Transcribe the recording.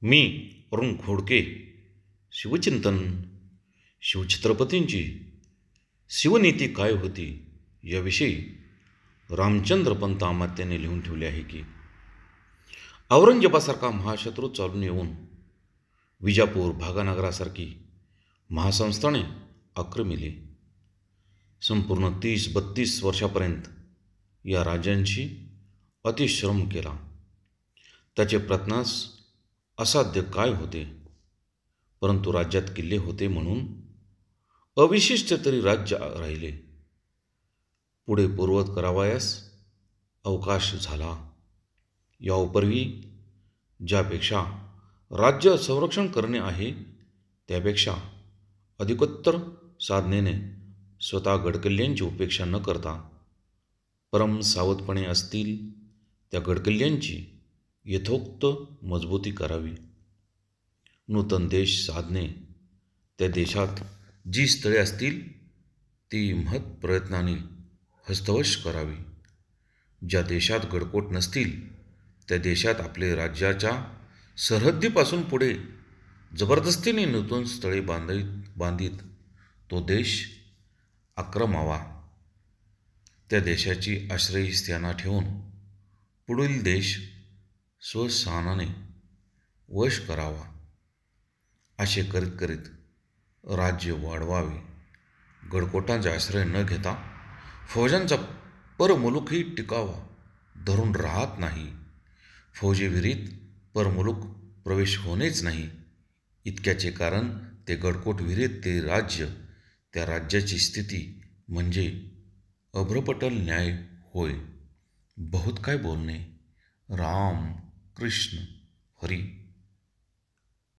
मी अरुण खोडके. शिवचिंतन. शिवछत्रपतींची शिवनीती काय होती याविषयी रामचंद्र पंत अमात्याने लिहून ठेवले आहे की औरंगजेबासारखा महाशत्रू चालून येऊन विजापूर भागानगरासारखी महासंस्थाने आक्रमिली. संपूर्ण 30-32 वर्षापर्यंत या राज्यांशी अतिश्रम केला. त्याचे प्रत्नास असाध्य काय होते, परंतु राज्यात किल्ले होते म्हणून अविशिष्ट तरी राज्य राहिले. पुढे पूर्वत करावयास अवकाश झाला. या उपरवी ज्यापेक्षा राज्य संरक्षण करणे आहे त्यापेक्षा अधिकोत्तर साधनेने स्वतः गडकिल्ल्यांची उपेक्षा न करता परम सावधपणे असतील त्या गडकिल्ल्यांची यथोक्त मजबूती करावी. नूतन देश साधणे, त्या देशात जी स्थळे असतील ती महत् प्रयत्नाने हस्तवश करावी. ज्या देशात गडकोट नसतील त्या देशात आपले राज्याच्या सरहद्दीपासून पुढे जबरदस्तीने नूतन स्थळे बांधित तो देश आक्रमावा. त्या देशाची आश्रयस्थाना ठेवून पुढील देश स्वसानाने वश करावा. असे करीत करीत राज्य वाढवावे. गडकोटांचा आश्रय न घेता फौजांचा परमुलुकही टिकावा धरून राहत नाही. फौजी विहिरीत परमुलुक प्रवेश होणेच नाही. इतक्याचे कारण ते गडकोट विहिरीत ते राज्य, त्या राज्याची स्थिती म्हणजे अभ्रपटल न्याय होय. बहुत काय बोलणे. राम कृष्ण हरी.